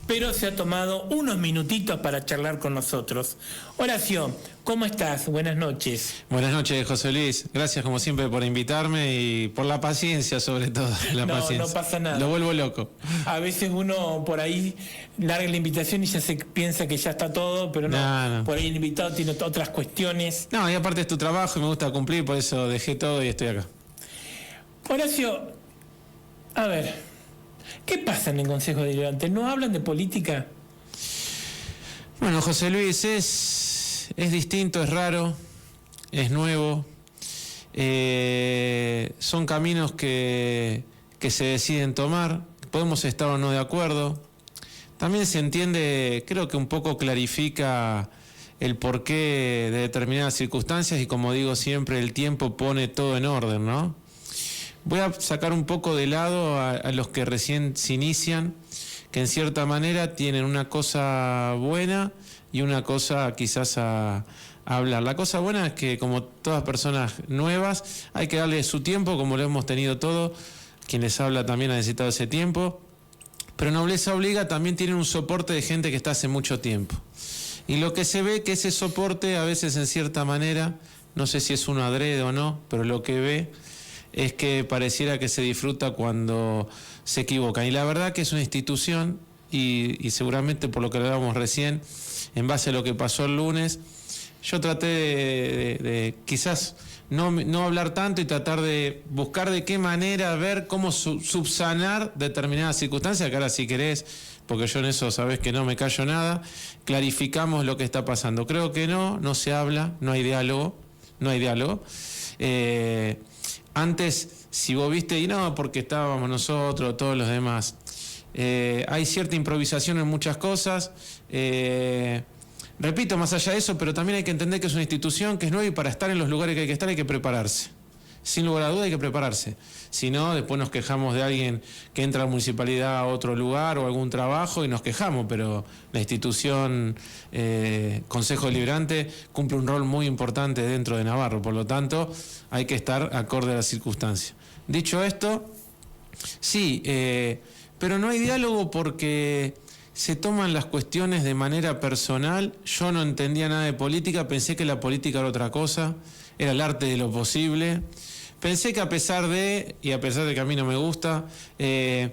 pero se ha tomado unos minutitos para charlar con nosotros. Horacio, ¿cómo estás? Buenas noches. Buenas noches, José Luis. Gracias como siempre por invitarme y por la paciencia sobre todo. No pasa nada. Lo vuelvo loco. A veces uno por ahí larga la invitación y ya se piensa que ya está todo, pero no. Por ahí el invitado tiene otras cuestiones. No, y aparte es tu trabajo y me gusta cumplir, por eso dejé todo y estoy acá. Horacio, a ver, ¿qué pasa en el Consejo Deliberante? ¿No hablan de política? Bueno, José Luis, es distinto, es raro, es nuevo. Son caminos que se deciden tomar. Podemos estar o no de acuerdo. También se entiende, creo que un poco clarifica el porqué de determinadas circunstancias y, como digo siempre, el tiempo pone todo en orden, ¿no? Voy a sacar un poco de lado a los que recién se inician, que en cierta manera tienen una cosa buena y una cosa quizás a hablar. La cosa buena es que, como todas personas nuevas, hay que darle su tiempo, como lo hemos tenido todo. Quien les habla también ha necesitado ese tiempo. Pero nobleza obliga, también tienen un soporte de gente que está hace mucho tiempo. Y lo que se ve que ese soporte, a veces en cierta manera, no sé si es uno adrede o no, pero lo que ve es que pareciera que se disfruta cuando se equivocan. Y la verdad que es una institución, y seguramente por lo que hablábamos recién, en base a lo que pasó el lunes, yo traté de quizás no hablar tanto y tratar de buscar de qué manera, ver cómo subsanar determinadas circunstancias, que ahora si querés, porque yo en eso sabés que no me callo nada, clarificamos lo que está pasando. Creo que no se habla, no hay diálogo. Antes, si vos viste, y no, porque estábamos nosotros, todos los demás, hay cierta improvisación en muchas cosas. Repito, más allá de eso, pero también hay que entender que es una institución que es nueva y para estar en los lugares que hay que estar hay que prepararse. Sin lugar a duda hay que prepararse. Si no, después nos quejamos de alguien que entra a la municipalidad a otro lugar o algún trabajo y nos quejamos, pero la institución Consejo Deliberante cumple un rol muy importante dentro de Navarro, por lo tanto hay que estar acorde a las circunstancias. Dicho esto, sí, pero no hay diálogo porque se toman las cuestiones de manera personal. Yo no entendía nada de política, pensé que la política era otra cosa, era el arte de lo posible. Pensé que a pesar de que a mí no me gusta, el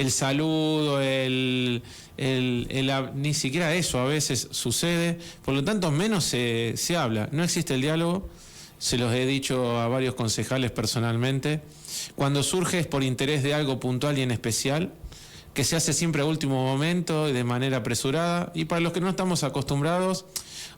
saludo, ni siquiera eso a veces sucede, por lo tanto menos se habla. No existe el diálogo, se los he dicho a varios concejales personalmente. Cuando surge es por interés de algo puntual y en especial, que se hace siempre a último momento y de manera apresurada, y para los que no estamos acostumbrados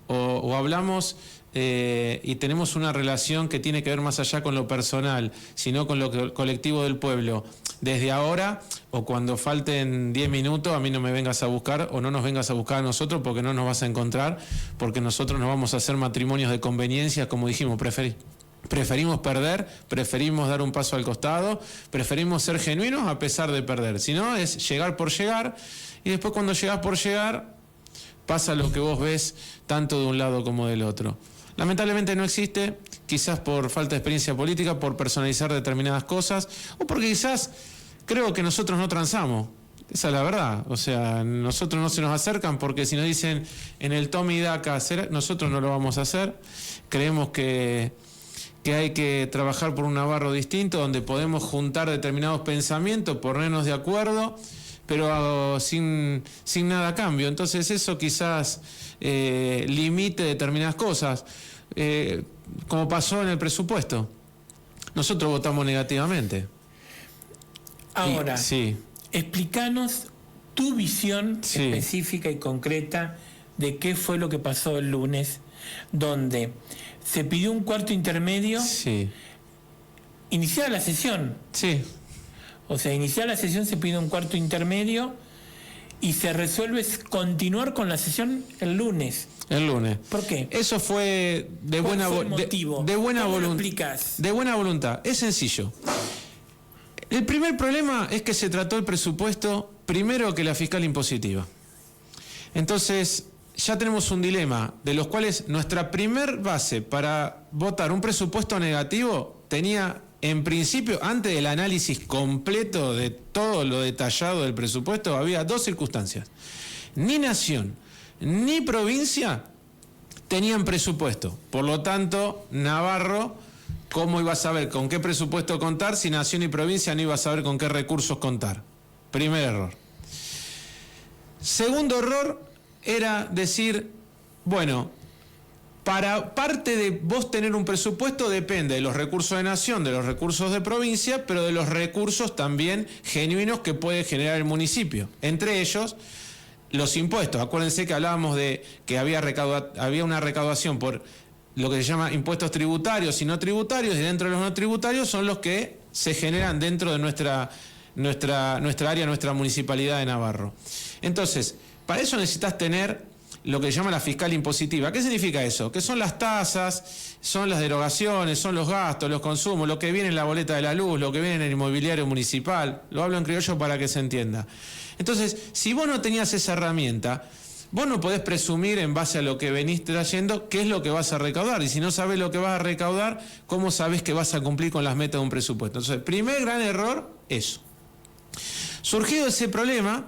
o hablamos y tenemos una relación que tiene que ver más allá con lo personal, sino con lo colectivo del pueblo, desde ahora o cuando falten 10 minutos, a mí no me vengas a buscar o no nos vengas a buscar a nosotros porque no nos vas a encontrar, porque nosotros no vamos a hacer matrimonios de conveniencia, como dijimos, preferimos perder, preferimos dar un paso al costado, preferimos ser genuinos a pesar de perder. Si no, es llegar por llegar, y después cuando llegás por llegar, pasa lo que vos ves tanto de un lado como del otro. Lamentablemente no existe, quizás por falta de experiencia política, por personalizar determinadas cosas, o porque quizás creo que nosotros no transamos. Esa es la verdad, o sea, nosotros no se nos acercan porque si nos dicen en el toma y daca hacer, nosotros no lo vamos a hacer. Creemos que hay que trabajar por un Navarro distinto, donde podemos juntar determinados pensamientos, ponernos de acuerdo, pero sin nada a cambio. Entonces eso quizás limite determinadas cosas, como pasó en el presupuesto. Nosotros votamos negativamente. Ahora, sí. Explícanos tu visión específica y concreta de qué fue lo que pasó el lunes, donde se pidió un cuarto intermedio. Sí. Iniciada la sesión. Sí. O sea, iniciada la sesión se pide un cuarto intermedio y se resuelve continuar con la sesión el lunes. El lunes. ¿Por qué? Eso fue de buena voluntad. De buena voluntad. De buena voluntad. Es sencillo. El primer problema es que se trató el presupuesto primero que la fiscal impositiva. Entonces, ya tenemos un dilema, de los cuales nuestra primer base para votar un presupuesto negativo tenía en principio, antes del análisis completo de todo lo detallado del presupuesto, había dos circunstancias. Ni nación ni provincia tenían presupuesto. Por lo tanto, Navarro, ¿cómo iba a saber con qué presupuesto contar si nación y provincia no iba a saber con qué recursos contar? Primer error. Segundo error era decir, bueno, para parte de vos tener un presupuesto depende de los recursos de nación, de los recursos de provincia, pero de los recursos también genuinos que puede generar el municipio. Entre ellos, los impuestos. Acuérdense que hablábamos de que había una recaudación por lo que se llama impuestos tributarios y no tributarios, y dentro de los no tributarios son los que se generan dentro de nuestra área, nuestra municipalidad de Navarro. Entonces, para eso necesitas tener lo que se llama la fiscal impositiva. ¿Qué significa eso? Que son las tasas, son las derogaciones, son los gastos, los consumos, lo que viene en la boleta de la luz, lo que viene en el inmobiliario municipal. Lo hablo en criollo para que se entienda. Entonces, si vos no tenías esa herramienta, vos no podés presumir en base a lo que venís trayendo qué es lo que vas a recaudar. Y si no sabés lo que vas a recaudar, ¿cómo sabés que vas a cumplir con las metas de un presupuesto? Entonces, primer gran error, eso. Surgido ese problema,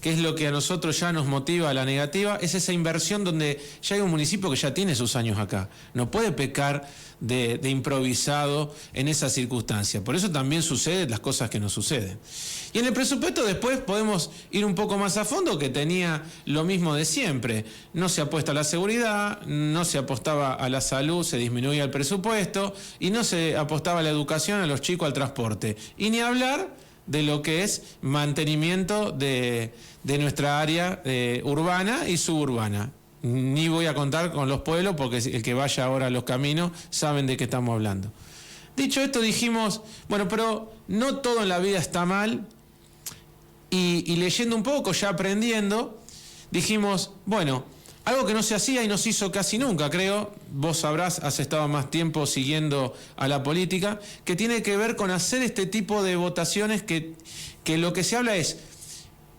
que es lo que a nosotros ya nos motiva a la negativa, es esa inversión donde ya hay un municipio que ya tiene sus años acá. No puede pecar de improvisado en esa circunstancia. Por eso también suceden las cosas que nos suceden. Y en el presupuesto después podemos ir un poco más a fondo, que tenía lo mismo de siempre. No se apuesta a la seguridad, no se apostaba a la salud, se disminuía el presupuesto, y no se apostaba a la educación, a los chicos, al transporte. Y ni hablar de lo que es mantenimiento de nuestra área urbana y suburbana. Ni voy a contar con los pueblos, porque el que vaya ahora a los caminos saben de qué estamos hablando. Dicho esto, dijimos, bueno, pero no todo en la vida está mal, y leyendo un poco, ya aprendiendo, dijimos, bueno, algo que no se hacía y no se hizo casi nunca, creo, vos sabrás, has estado más tiempo siguiendo a la política, que tiene que ver con hacer este tipo de votaciones que lo que se habla es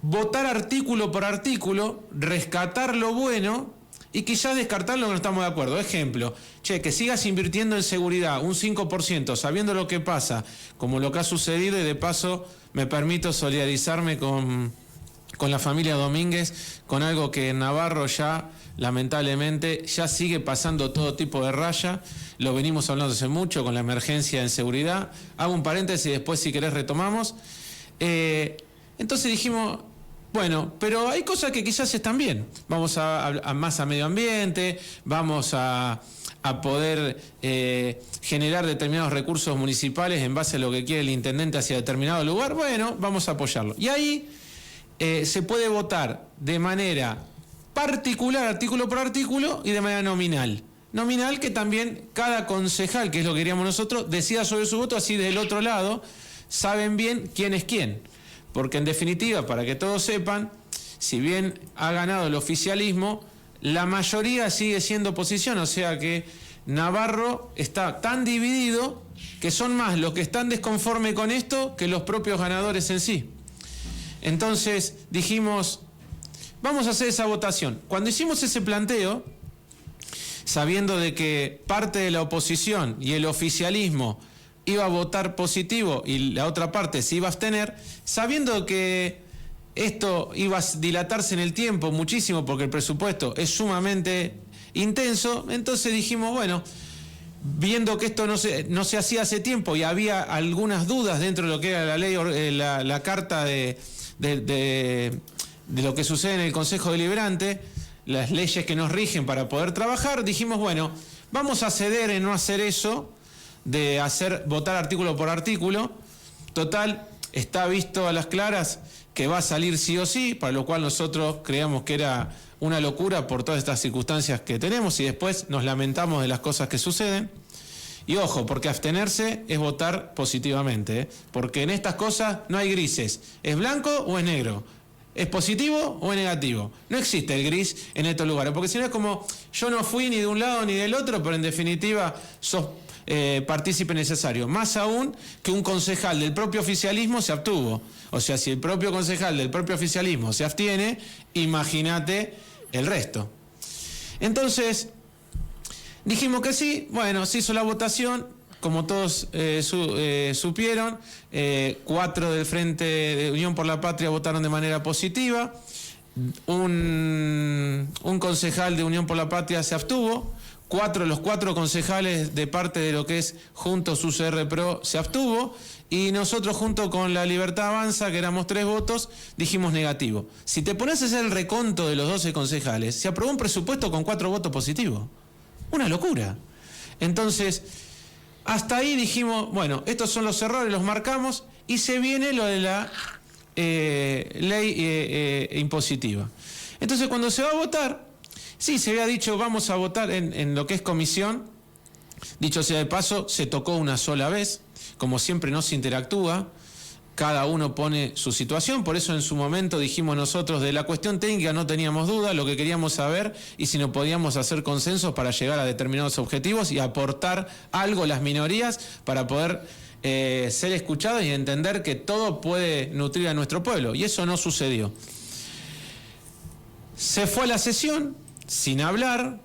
votar artículo por artículo, rescatar lo bueno y quizás descartar lo que no estamos de acuerdo. Ejemplo, que sigas invirtiendo en seguridad un 5%, sabiendo lo que pasa, como lo que ha sucedido, y de paso me permito solidarizarme con la familia Domínguez, con algo que en Navarro ya, lamentablemente, ya sigue pasando todo tipo de raya. Lo venimos hablando hace mucho con la emergencia en seguridad. Hago un paréntesis y después, si querés, retomamos. Entonces dijimos, bueno, pero hay cosas que quizás están bien. Vamos a más a medio ambiente, vamos a poder generar determinados recursos municipales en base a lo que quiere el intendente hacia determinado lugar. Bueno, vamos a apoyarlo. Y ahí se puede votar de manera particular, artículo por artículo, y de manera nominal. Nominal, que también cada concejal, que es lo que queríamos nosotros, decida sobre su voto, así del otro lado saben bien quién es quién. Porque en definitiva, para que todos sepan, si bien ha ganado el oficialismo, la mayoría sigue siendo oposición, o sea que Navarro está tan dividido que son más los que están desconformes con esto que los propios ganadores en sí. Entonces dijimos, vamos a hacer esa votación. Cuando hicimos ese planteo, sabiendo de que parte de la oposición y el oficialismo iba a votar positivo y la otra parte se iba a abstener, sabiendo que esto iba a dilatarse en el tiempo muchísimo porque el presupuesto es sumamente intenso, entonces dijimos, bueno, viendo que esto no se hacía hace tiempo y había algunas dudas dentro de lo que era la ley, la carta de lo que sucede en el Consejo Deliberante, las leyes que nos rigen para poder trabajar, dijimos, bueno, vamos a ceder en no hacer eso, de votar artículo por artículo. Total, está visto a las claras que va a salir sí o sí, para lo cual nosotros creíamos que era una locura por todas estas circunstancias que tenemos, y después nos lamentamos de las cosas que suceden. Y ojo, porque abstenerse es votar positivamente, porque en estas cosas no hay grises, es blanco o es negro, es positivo o es negativo, no existe el gris en estos lugares, porque si no es como, yo no fui ni de un lado ni del otro, pero en definitiva sos partícipe necesario, más aún que un concejal del propio oficialismo se abstuvo. O sea, si el propio concejal del propio oficialismo se abstiene, imagínate el resto. Entonces, dijimos que sí, bueno, se hizo la votación, como todos supieron, 4 del Frente de Unión por la Patria votaron de manera positiva, un concejal de Unión por la Patria se abstuvo, los 4 concejales de parte de lo que es Juntos UCR Pro se abstuvo, y nosotros junto con La Libertad Avanza, que éramos 3 votos, dijimos negativo. Si te pones a hacer el reconto de los 12 concejales, se aprobó un presupuesto con 4 votos positivos. Una locura. Entonces, hasta ahí dijimos, bueno, estos son los errores, los marcamos, y se viene lo de la ley impositiva. Entonces, cuando se va a votar, sí, se había dicho, vamos a votar en lo que es comisión. Dicho sea de paso, se tocó una sola vez. Como siempre, no se interactúa. Cada uno pone su situación. Por eso en su momento dijimos nosotros, de la cuestión técnica no teníamos duda. Lo que queríamos saber y si no podíamos hacer consensos para llegar a determinados objetivos y aportar algo las minorías para poder ser escuchados y entender que todo puede nutrir a nuestro pueblo. Y eso no sucedió. Se fue a la sesión sin hablar,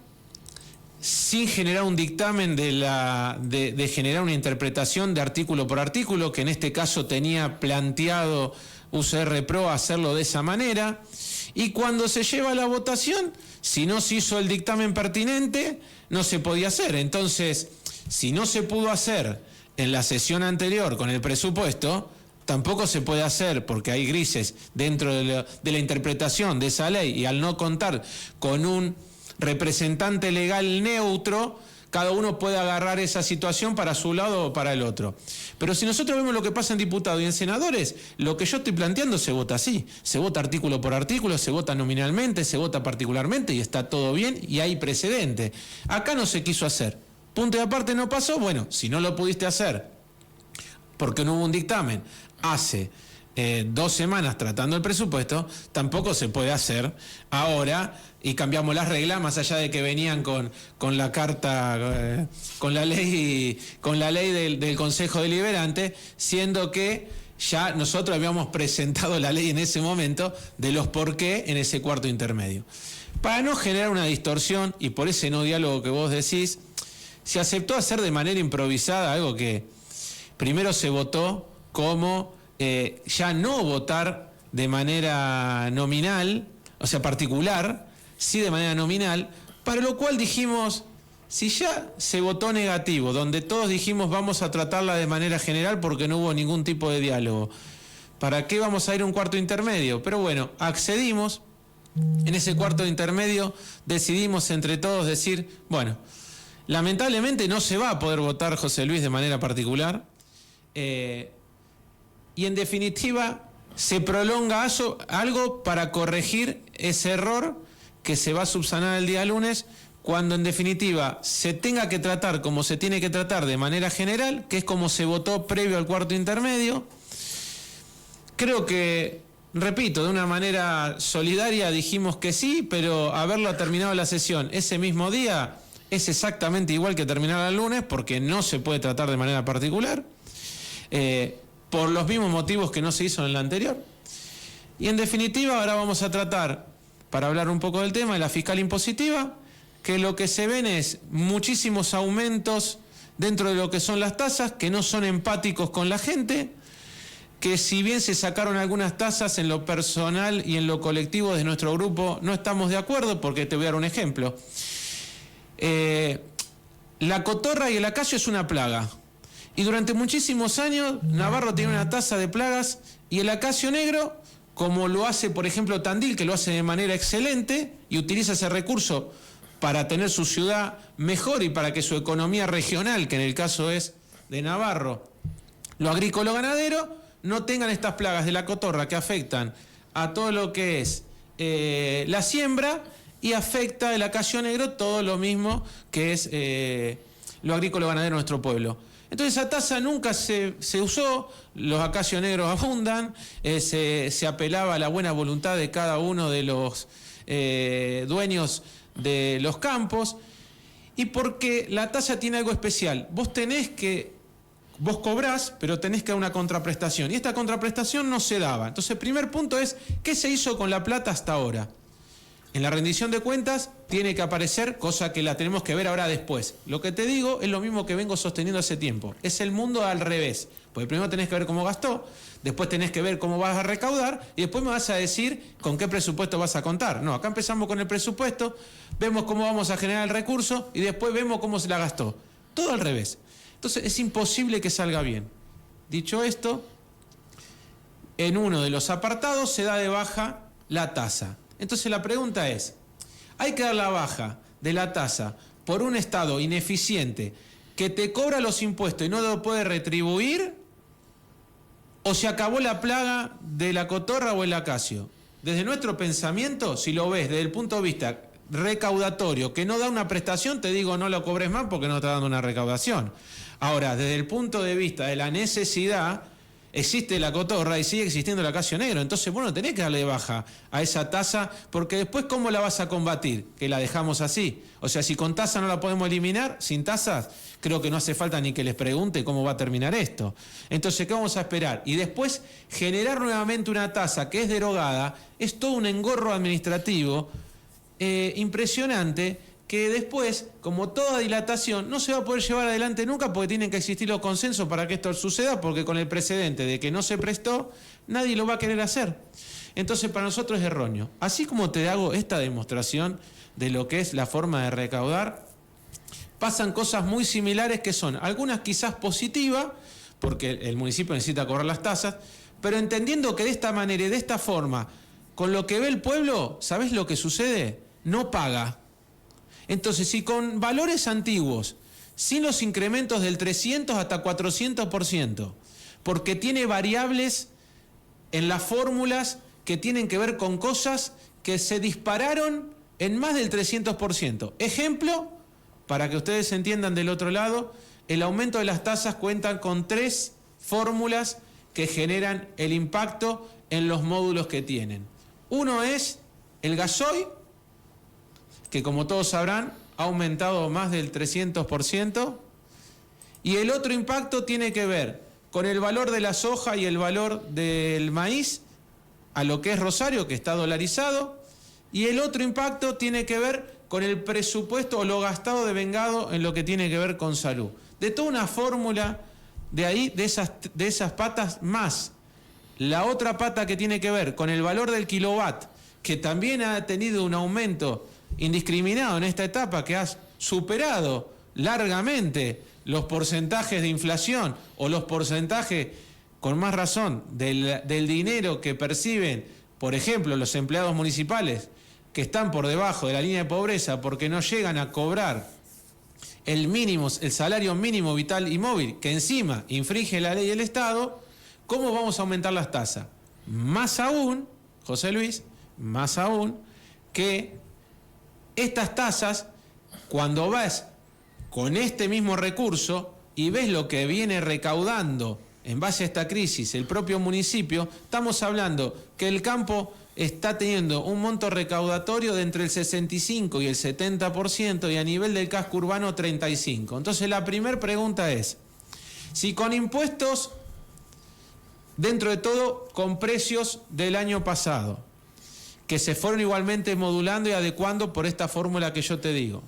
sin generar un dictamen de generar una interpretación de artículo por artículo, que en este caso tenía planteado UCR Pro hacerlo de esa manera, y cuando se lleva a la votación, si no se hizo el dictamen pertinente, no se podía hacer. Entonces, si no se pudo hacer en la sesión anterior con el presupuesto, tampoco se puede hacer, porque hay grises dentro de la interpretación de esa ley, y al no contar con un representante legal neutro, cada uno puede agarrar esa situación para su lado o para el otro. Pero si nosotros vemos lo que pasa en diputados y en senadores, lo que yo estoy planteando se vota así, se vota artículo por artículo, se vota nominalmente, se vota particularmente y está todo bien y hay precedente. Acá no se quiso hacer. Punto y aparte, no pasó. Bueno, si no lo pudiste hacer porque no hubo un dictamen hace 2 semanas tratando el presupuesto, tampoco se puede hacer ahora y cambiamos las reglas, más allá de que venían con la carta, con la ley del Consejo Deliberante, siendo que ya nosotros habíamos presentado la ley en ese momento de los por qué en ese cuarto intermedio. Para no generar una distorsión y por ese no diálogo que vos decís, se aceptó hacer de manera improvisada algo que primero se votó como ya no votar de manera nominal, o sea, particular, sí de manera nominal, para lo cual dijimos, si ya se votó negativo, donde todos dijimos vamos a tratarla de manera general porque no hubo ningún tipo de diálogo, ¿para qué vamos a ir a un cuarto intermedio? Pero bueno, accedimos, en ese cuarto intermedio decidimos entre todos decir, bueno, lamentablemente no se va a poder votar José Luis de manera particular, y en definitiva se prolonga algo para corregir ese error que se va a subsanar el día lunes, cuando en definitiva se tenga que tratar como se tiene que tratar de manera general, que es como se votó previo al cuarto intermedio. Creo que, repito, de una manera solidaria dijimos que sí, pero haberlo terminado la sesión ese mismo día es exactamente igual que terminar el lunes, porque no se puede tratar de manera particular. Por los mismos motivos que no se hizo en la anterior. Y en definitiva ahora vamos a tratar, para hablar un poco del tema, de la fiscal impositiva, que lo que se ven es muchísimos aumentos dentro de lo que son las tasas, que no son empáticos con la gente, que si bien se sacaron algunas tasas en lo personal y en lo colectivo de nuestro grupo, no estamos de acuerdo, porque te voy a dar un ejemplo. La cotorra y el acacio es una plaga. Y durante muchísimos años Navarro tiene una tasa de plagas, y el acacio negro, como lo hace por ejemplo Tandil, que lo hace de manera excelente y utiliza ese recurso para tener su ciudad mejor y para que su economía regional, que en el caso es de Navarro, lo agrícola ganadero, no tengan estas plagas de la cotorra que afectan a todo lo que es la siembra, y afecta el acacio negro todo lo mismo que es lo agrícola ganadero en nuestro pueblo. Entonces esa tasa nunca se usó, los acacios negros abundan, se apelaba a la buena voluntad de cada uno de los dueños de los campos, y porque la tasa tiene algo especial, vos cobrás, pero tenés que dar una contraprestación, y esta contraprestación no se daba. Entonces el primer punto es, ¿qué se hizo con la plata hasta ahora? En la rendición de cuentas tiene que aparecer, cosa que la tenemos que ver ahora después. Lo que te digo es lo mismo que vengo sosteniendo hace tiempo. Es el mundo al revés. Porque primero tenés que ver cómo gastó, después tenés que ver cómo vas a recaudar y después me vas a decir con qué presupuesto vas a contar. No, acá empezamos con el presupuesto, vemos cómo vamos a generar el recurso y después vemos cómo se la gastó. Todo al revés. Entonces es imposible que salga bien. Dicho esto, en uno de los apartados se da de baja la tasa. Entonces la pregunta es, ¿hay que dar la baja de la tasa por un Estado ineficiente que te cobra los impuestos y no lo puede retribuir? ¿O se acabó la plaga de la cotorra o el acacio? Desde nuestro pensamiento, si lo ves desde el punto de vista recaudatorio, que no da una prestación, te digo no lo cobres más porque no está dando una recaudación. Ahora, desde el punto de vista de la necesidad, existe la cotorra y sigue existiendo el acacio negro. Entonces, bueno, tenés que darle baja a esa tasa, porque después, ¿cómo la vas a combatir? Que la dejamos así. O sea, si con tasa no la podemos eliminar, sin tasas, creo que no hace falta ni que les pregunte cómo va a terminar esto. Entonces, ¿qué vamos a esperar? Y después, generar nuevamente una tasa que es derogada, es todo un engorro administrativo impresionante, que después, como toda dilatación, no se va a poder llevar adelante nunca porque tienen que existir los consensos para que esto suceda, porque con el precedente de que no se prestó, nadie lo va a querer hacer. Entonces, para nosotros es erróneo. Así como te hago esta demostración de lo que es la forma de recaudar, pasan cosas muy similares que son, algunas quizás positivas, porque el municipio necesita cobrar las tasas, pero entendiendo que de esta manera y de esta forma, con lo que ve el pueblo, ¿sabés lo que sucede? No paga. Entonces, si con valores antiguos, sin los incrementos del 300 hasta 400%, porque tiene variables en las fórmulas que tienen que ver con cosas que se dispararon en más del 300%. Ejemplo, para que ustedes entiendan del otro lado, el aumento de las tasas cuentan con 3 fórmulas que generan el impacto en los módulos que tienen. Uno es el gasoil, que como todos sabrán, ha aumentado más del 300%, y el otro impacto tiene que ver con el valor de la soja y el valor del maíz, a lo que es Rosario, que está dolarizado, y el otro impacto tiene que ver con el presupuesto o lo gastado de vengado en lo que tiene que ver con salud. De toda una fórmula de ahí, de esas patas, más la otra pata que tiene que ver con el valor del kilowatt, que también ha tenido un aumento indiscriminado en esta etapa, que ha superado largamente los porcentajes de inflación o los porcentajes, con más razón, del dinero que perciben, por ejemplo, los empleados municipales que están por debajo de la línea de pobreza porque no llegan a cobrar el salario mínimo vital y móvil, que encima infringe la ley del Estado. ¿Cómo vamos a aumentar las tasas? Más aún, José Luis, más aún que estas tasas, cuando vas con este mismo recurso y ves lo que viene recaudando en base a esta crisis el propio municipio, estamos hablando que el campo está teniendo un monto recaudatorio de entre el 65 y el 70% y a nivel del casco urbano 35%. Entonces la primera pregunta es, si con impuestos, dentro de todo, con precios del año pasado, que se fueron igualmente modulando y adecuando por esta fórmula que yo te digo,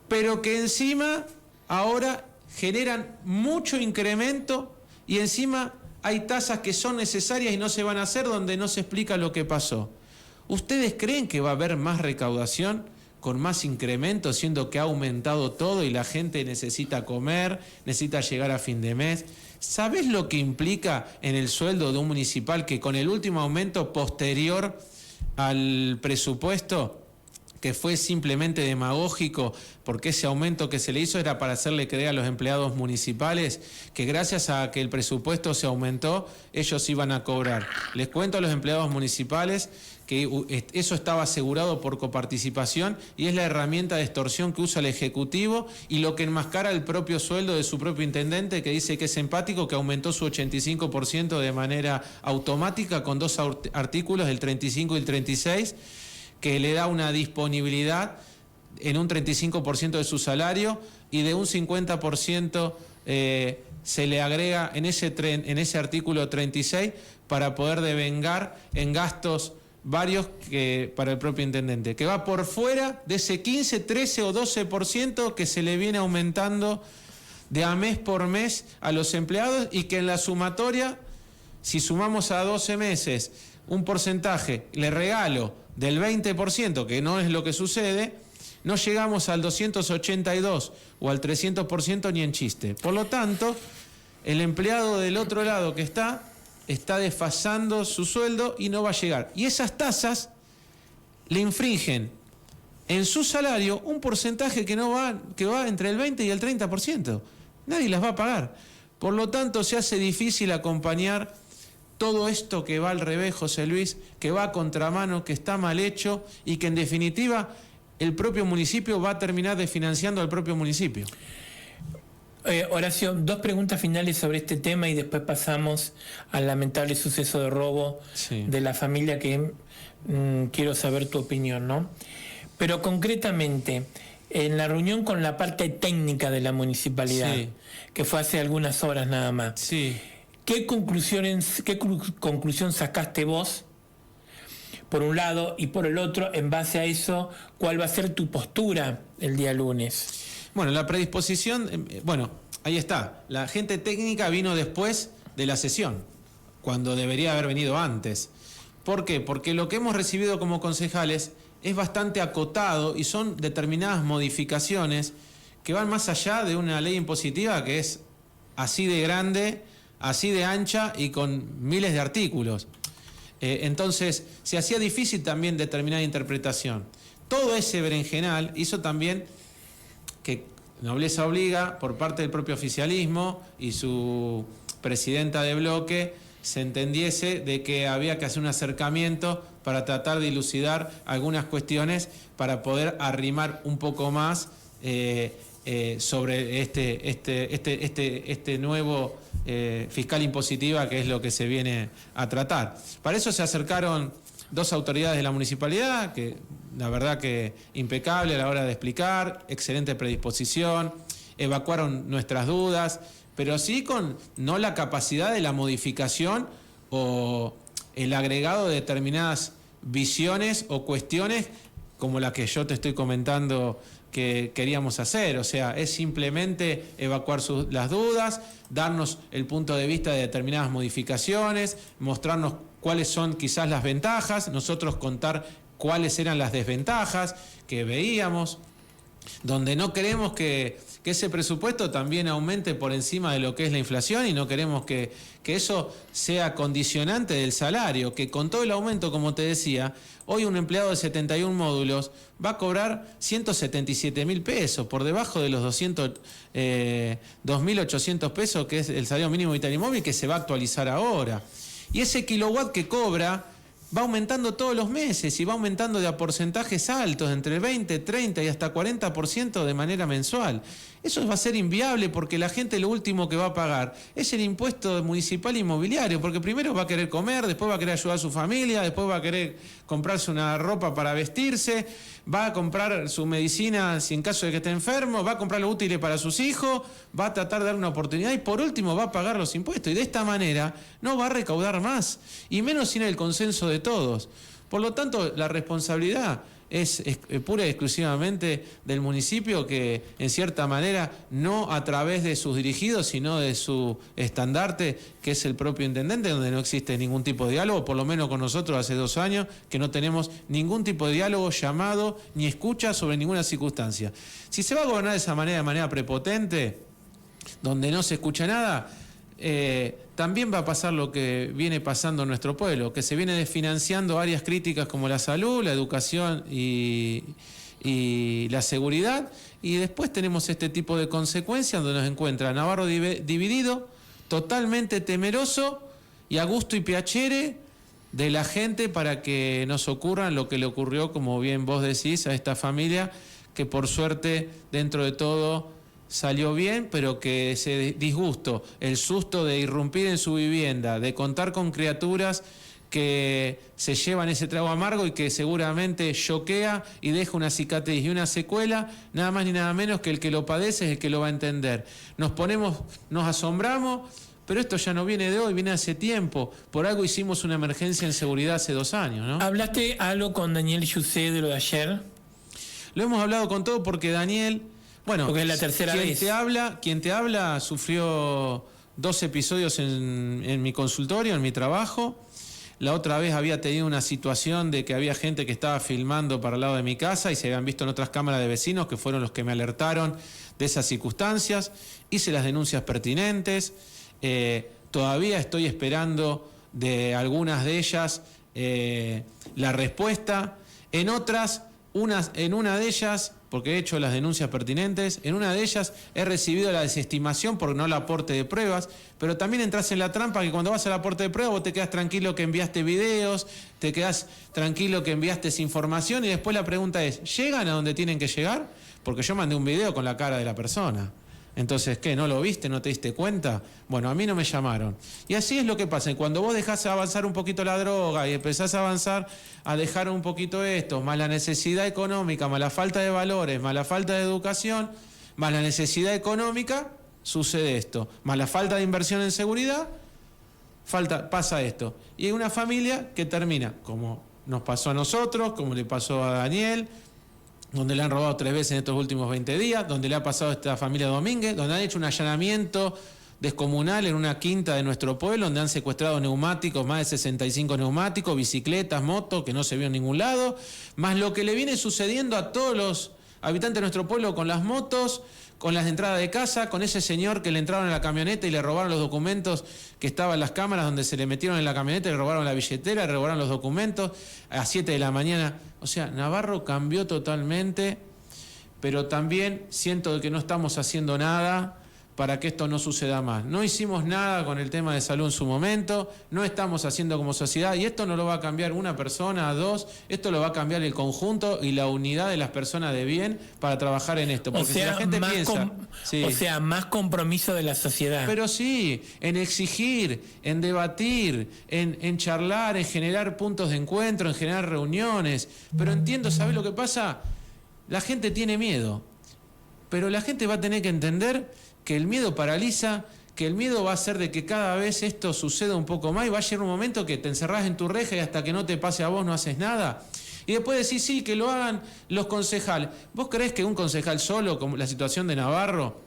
pero que encima ahora generan mucho incremento y encima hay tasas que son necesarias y no se van a hacer, donde no se explica lo que pasó. ¿Ustedes creen que va a haber más recaudación con más incremento, siendo que ha aumentado todo y la gente necesita comer, necesita llegar a fin de mes? ¿Sabés lo que implica en el sueldo de un municipal que con el último aumento posterior al presupuesto, que fue simplemente demagógico, porque ese aumento que se le hizo era para hacerle creer a los empleados municipales que gracias a que el presupuesto se aumentó, ellos iban a cobrar? Les cuento a los empleados municipales que eso estaba asegurado por coparticipación y es la herramienta de extorsión que usa el Ejecutivo y lo que enmascara el propio sueldo de su propio intendente, que dice que es empático, que aumentó su 85% de manera automática con 2 artículos, el 35 y el 36, que le da una disponibilidad en un 35% de su salario y de un 50% se le agrega en ese artículo 36 para poder devengar en gastos varios que para el propio intendente, que va por fuera de ese 15, 13 o 12% que se le viene aumentando de a mes por mes a los empleados, y que en la sumatoria, si sumamos a 12 meses un porcentaje, le regalo del 20%, que no es lo que sucede, no llegamos al 282 o al 300% ni en chiste. Por lo tanto, el empleado del otro lado que está desfasando su sueldo y no va a llegar. Y esas tasas le infringen en su salario un porcentaje que va entre el 20 y el 30%. Nadie las va a pagar. Por lo tanto, se hace difícil acompañar todo esto que va al revés, José Luis, que va a contramano, que está mal hecho y que en definitiva el propio municipio va a terminar desfinanciando al propio municipio. Horacio, 2 preguntas finales sobre este tema y después pasamos al lamentable suceso de robo de la familia, que quiero saber tu opinión, ¿no? Pero concretamente, en la reunión con la parte técnica de la municipalidad, que fue hace algunas horas nada más, ¿qué conclusión sacaste vos, por un lado, y por el otro, en base a eso, cuál va a ser tu postura el día lunes? Bueno, la predisposición, ahí está. La gente técnica vino después de la sesión, cuando debería haber venido antes. ¿Por qué? Porque lo que hemos recibido como concejales es bastante acotado y son determinadas modificaciones que van más allá de una ley impositiva que es así de grande, así de ancha y con miles de artículos. Entonces, se hacía difícil también determinar interpretación. Todo ese berenjenal hizo también que Nobleza Obliga, por parte del propio oficialismo y su presidenta de bloque, se entendiese de que había que hacer un acercamiento para tratar de dilucidar algunas cuestiones para poder arrimar un poco más sobre este nuevo fiscal impositiva, que es lo que se viene a tratar. Para eso se acercaron 2 autoridades de la municipalidad, que la verdad que impecable a la hora de explicar, excelente predisposición, evacuaron nuestras dudas, pero sí con no la capacidad de la modificación o el agregado de determinadas visiones o cuestiones como la que yo te estoy comentando que queríamos hacer. O sea, es simplemente evacuar las dudas, darnos el punto de vista de determinadas modificaciones, mostrarnos cuáles son quizás las ventajas, nosotros contar cuáles eran las desventajas que veíamos, donde no queremos que ese presupuesto también aumente por encima de lo que es la inflación, y no queremos que eso sea condicionante del salario, que con todo el aumento, como te decía, hoy un empleado de 71 módulos va a cobrar 177.000 pesos, por debajo de los 2.800 pesos, que es el salario mínimo vital y móvil, que se va a actualizar ahora. Y ese kilowatt que cobra va aumentando todos los meses y va aumentando de a porcentajes altos, entre 20, 30 y hasta 40% de manera mensual. Eso va a ser inviable, porque la gente lo último que va a pagar es el impuesto municipal inmobiliario, porque primero va a querer comer, después va a querer ayudar a su familia, después va a querer comprarse una ropa para vestirse, va a comprar su medicina si en caso de que esté enfermo, va a comprar los útiles para sus hijos, va a tratar de dar una oportunidad y por último va a pagar los impuestos, y de esta manera no va a recaudar más, y menos sin el consenso de todos. Por lo tanto, la responsabilidad es pura y exclusivamente del municipio, que en cierta manera, no a través de sus dirigidos, sino de su estandarte, que es el propio intendente, donde no existe ningún tipo de diálogo, por lo menos con nosotros hace 2 años que no tenemos ningún tipo de diálogo, llamado ni escucha sobre ninguna circunstancia. Si se va a gobernar de esa manera, de manera prepotente, donde no se escucha nada, también va a pasar lo que viene pasando en nuestro pueblo, que se viene desfinanciando áreas críticas como la salud, la educación y la seguridad, y después tenemos este tipo de consecuencias donde nos encuentra Navarro dividido, totalmente temeroso y a gusto y piacere de la gente para que nos ocurra lo que le ocurrió, como bien vos decís, a esta familia, que por suerte dentro de todo salió bien, pero que ese disgusto, el susto de irrumpir en su vivienda, de contar con criaturas que se llevan ese trago amargo y que seguramente choquea y deja una cicatriz y una secuela, nada más ni nada menos que el que lo padece es el que lo va a entender. Nos asombramos Pero esto ya no viene de hoy, viene hace tiempo. Por algo hicimos una emergencia en seguridad hace 2 años, ¿no? ¿Hablaste algo con Daniel Yusé de lo de ayer? Lo hemos hablado con todo porque Daniel, bueno, porque es la tercera vez. Quien te habla sufrió 2 episodios en mi consultorio, en mi trabajo. La otra vez había tenido una situación de que había gente que estaba filmando para el lado de mi casa y se habían visto en otras cámaras de vecinos que fueron los que me alertaron de esas circunstancias. Hice las denuncias pertinentes. Todavía estoy esperando de algunas de ellas la respuesta. En otras, en una de ellas, porque he hecho las denuncias pertinentes, en una de ellas he recibido la desestimación por no el aporte de pruebas, pero también entras en la trampa que cuando vas al aporte de pruebas vos te quedás tranquilo que enviaste videos, te quedás tranquilo que enviaste esa información y después la pregunta es, ¿llegan a donde tienen que llegar? Porque yo mandé un video con la cara de la persona. Entonces, ¿qué? ¿No lo viste? ¿No te diste cuenta? Bueno, a mí no me llamaron. Y así es lo que pasa. Y cuando vos dejás avanzar un poquito la droga y empezás a avanzar a dejar un poquito esto, más la necesidad económica, más la falta de valores, más la falta de educación, más la necesidad económica, sucede esto. Más la falta de inversión en seguridad, pasa esto. Y hay una familia que termina, como nos pasó a nosotros, como le pasó a Daniel, donde le han robado 3 veces en estos últimos 20 días, donde le ha pasado a esta familia Domínguez, donde han hecho un allanamiento descomunal en una quinta de nuestro pueblo, donde han secuestrado neumáticos, más de 65 neumáticos, bicicletas, motos, que no se vio en ningún lado, más lo que le viene sucediendo a todos los habitantes de nuestro pueblo con las motos, con las entradas de casa, con ese señor que le entraron en la camioneta y le robaron los documentos que estaban en las cámaras, donde se le metieron en la camioneta, le robaron la billetera, le robaron los documentos a 7 de la mañana. O sea, Navarro cambió totalmente, pero también siento que no estamos haciendo nada para que esto no suceda más. No hicimos nada con el tema de salud en su momento, no estamos haciendo como sociedad, y esto no lo va a cambiar una persona, 2, esto lo va a cambiar el conjunto y la unidad de las personas de bien para trabajar en esto. Porque si la gente piensa... O sea, más compromiso de la sociedad. Pero sí, en exigir, en debatir, en charlar, en generar puntos de encuentro, en generar reuniones. Pero entiendo, ¿sabés lo que pasa? La gente tiene miedo, pero la gente va a tener que entender que el miedo paraliza, que el miedo va a hacer de que cada vez esto suceda un poco más y va a llegar un momento que te encerrás en tu reja y hasta que no te pase a vos no haces nada. Y después decís, sí, que lo hagan los concejales. ¿Vos creés que un concejal solo, como la situación de Navarro,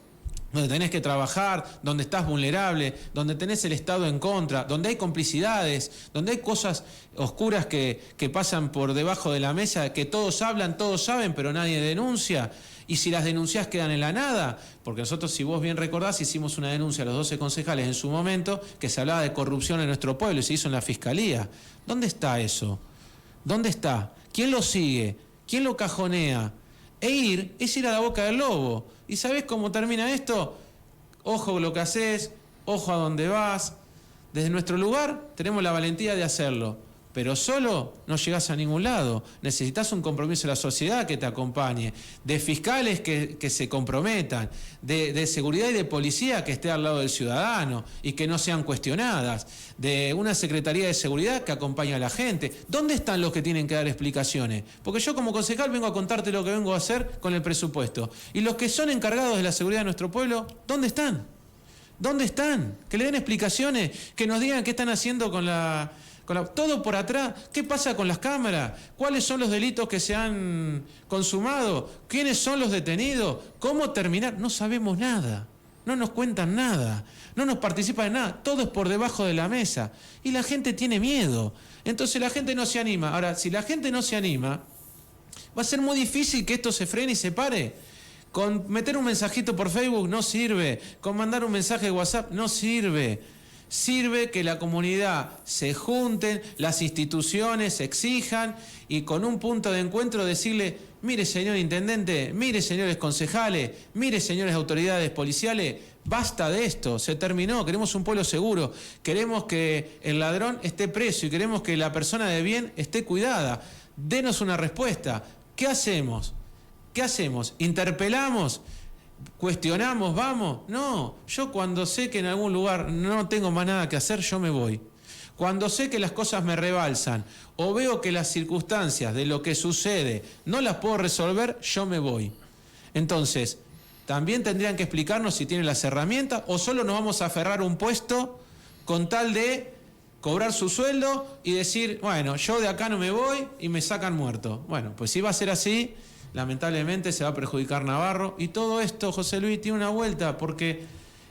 donde tenés que trabajar, donde estás vulnerable, donde tenés el Estado en contra, donde hay complicidades, donde hay cosas oscuras que pasan por debajo de la mesa, que todos hablan, todos saben, pero nadie denuncia? Y si las denuncias quedan en la nada, porque nosotros, si vos bien recordás, hicimos una denuncia a los 12 concejales en su momento, que se hablaba de corrupción en nuestro pueblo y se hizo en la Fiscalía. ¿Dónde está eso? ¿Dónde está? ¿Quién lo sigue? ¿Quién lo cajonea? Es ir a la boca del lobo. ¿Y sabés cómo termina esto? Ojo lo que haces, ojo a dónde vas. Desde nuestro lugar tenemos la valentía de hacerlo, pero solo no llegás a ningún lado. Necesitas un compromiso de la sociedad que te acompañe, de fiscales que se comprometan, de seguridad y de policía que esté al lado del ciudadano y que no sean cuestionadas, de una Secretaría de Seguridad que acompañe a la gente. ¿Dónde están los que tienen que dar explicaciones? Porque yo como concejal vengo a contarte lo que vengo a hacer con el presupuesto. Y los que son encargados de la seguridad de nuestro pueblo, ¿dónde están? ¿Dónde están? Que le den explicaciones, que nos digan qué están haciendo con todo por atrás. ¿Qué pasa con las cámaras? ¿Cuáles son los delitos que se han consumado? ¿Quiénes son los detenidos? ¿Cómo terminar? No sabemos nada. No nos cuentan nada. No nos participan en nada. Todo es por debajo de la mesa. Y la gente tiene miedo. Entonces la gente no se anima. Ahora, si la gente no se anima, va a ser muy difícil que esto se frene y se pare. Con meter un mensajito por Facebook no sirve. Con mandar un mensaje de WhatsApp no sirve. Sirve que la comunidad se junten, las instituciones exijan y con un punto de encuentro decirle, mire señor intendente, mire señores concejales, mire señores autoridades policiales, basta de esto, se terminó, queremos un pueblo seguro, queremos que el ladrón esté preso y queremos que la persona de bien esté cuidada. Denos una respuesta. ¿Qué hacemos? ¿Qué hacemos? ¿Interpelamos? ¿Cuestionamos? ¿Vamos? No, yo cuando sé que en algún lugar no tengo más nada que hacer, yo me voy. Cuando sé que las cosas me rebalsan o veo que las circunstancias de lo que sucede no las puedo resolver, yo me voy. Entonces, también tendrían que explicarnos si tienen las herramientas o solo nos vamos a aferrar a un puesto con tal de cobrar su sueldo y decir, bueno, yo de acá no me voy y me sacan muerto. Bueno, pues si va a ser así, lamentablemente se va a perjudicar Navarro. Y todo esto, José Luis, tiene una vuelta, porque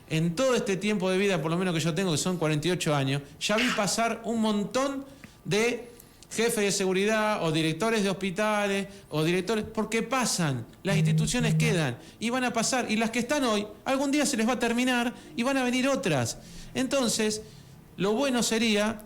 en todo este tiempo de vida, por lo menos que yo tengo, que son 48 años, ya vi pasar un montón de jefes de seguridad o directores de hospitales o directores, porque pasan, las instituciones quedan y van a pasar, y las que están hoy, algún día se les va a terminar y van a venir otras. Entonces, lo bueno sería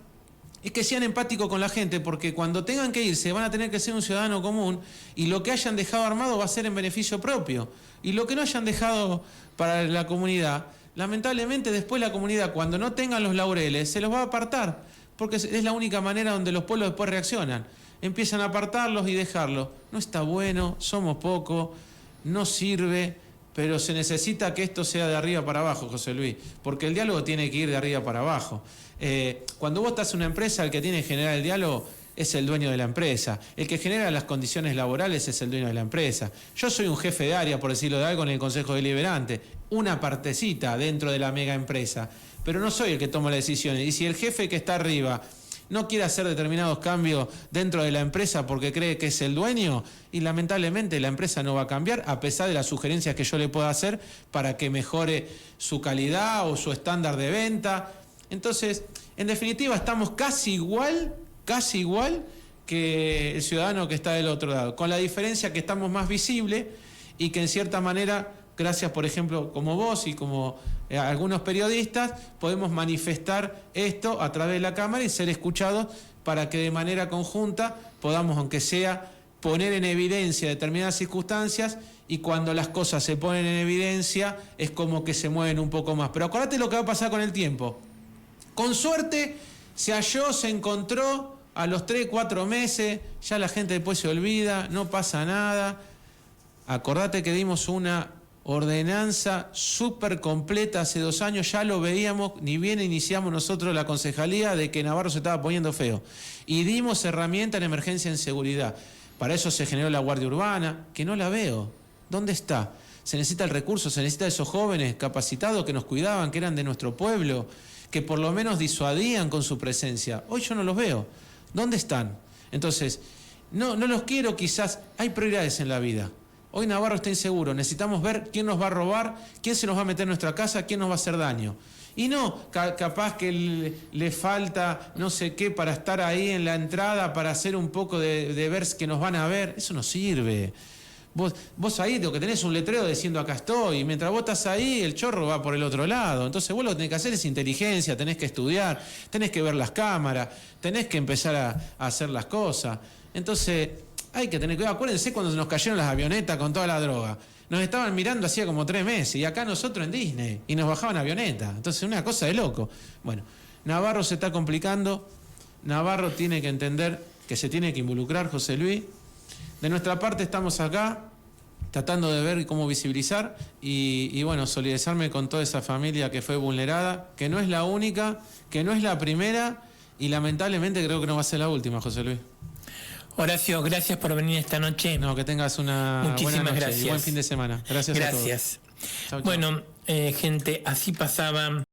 es que sean empáticos con la gente, porque cuando tengan que irse van a tener que ser un ciudadano común, y lo que hayan dejado armado va a ser en beneficio propio, y lo que no hayan dejado para la comunidad, lamentablemente después la comunidad, cuando no tengan los laureles, se los va a apartar, porque es la única manera donde los pueblos después reaccionan. Empiezan a apartarlos y dejarlos. No está bueno, somos pocos, no sirve, pero se necesita que esto sea de arriba para abajo, José Luis, porque el diálogo tiene que ir de arriba para abajo. Cuando vos estás en una empresa, el que tiene que generar el diálogo es el dueño de la empresa. El que genera las condiciones laborales es el dueño de la empresa. Yo soy un jefe de área, por decirlo de algo, en el Consejo Deliberante, una partecita dentro de la mega empresa, pero no soy el que toma las decisiones. Y si el jefe que está arriba no quiere hacer determinados cambios dentro de la empresa porque cree que es el dueño, y lamentablemente la empresa no va a cambiar, a pesar de las sugerencias que yo le pueda hacer para que mejore su calidad o su estándar de venta. Entonces, en definitiva, estamos casi igual que el ciudadano que está del otro lado, con la diferencia que estamos más visibles y que en cierta manera, gracias por ejemplo como vos y como algunos periodistas, podemos manifestar esto a través de la Cámara y ser escuchados para que de manera conjunta podamos, aunque sea, poner en evidencia determinadas circunstancias, y cuando las cosas se ponen en evidencia es como que se mueven un poco más. Pero acuérdate lo que va a pasar con el tiempo. Con suerte se halló, se encontró, a los 3, 4 meses, ya la gente después se olvida, no pasa nada. Acordate que dimos una ordenanza súper completa hace 2 años, ya lo veíamos, ni bien iniciamos nosotros la concejalía, de que Navarro se estaba poniendo feo. Y dimos herramienta en emergencia en seguridad. Para eso se generó la Guardia Urbana, que no la veo. ¿Dónde está? Se necesita el recurso, se necesita esos jóvenes capacitados que nos cuidaban, que eran de nuestro pueblo, que por lo menos disuadían con su presencia. Hoy yo no los veo. ¿Dónde están? Entonces, no los quiero quizás. Hay prioridades en la vida. Hoy Navarro está inseguro. Necesitamos ver quién nos va a robar, quién se nos va a meter en nuestra casa, quién nos va a hacer daño. Y no, capaz que le falta no sé qué para estar ahí en la entrada, para hacer un poco de ver que nos van a ver. Eso no sirve. Vos ahí lo que tenés un letrero diciendo acá estoy, y mientras vos estás ahí el chorro va por el otro lado. Entonces vos lo que tenés que hacer es inteligencia, tenés que estudiar, tenés que ver las cámaras, tenés que empezar a hacer las cosas. Entonces hay que tener cuidado. Acuérdense cuando nos cayeron las avionetas con toda la droga. Nos estaban mirando hacía como 3 meses, y acá nosotros en Disney, y nos bajaban avionetas. Entonces una cosa de loco. Bueno, Navarro se está complicando. Navarro tiene que entender que se tiene que involucrar, José Luis. De nuestra parte estamos acá tratando de ver cómo visibilizar y bueno, solidarizarme con toda esa familia que fue vulnerada, que no es la única, que no es la primera, y lamentablemente creo que no va a ser la última, José Luis. Horacio, gracias por venir esta noche. No, que tengas una buena noche gracias. Y buen fin de semana. Gracias a todos. Chau, chau. Bueno, gente, así pasaba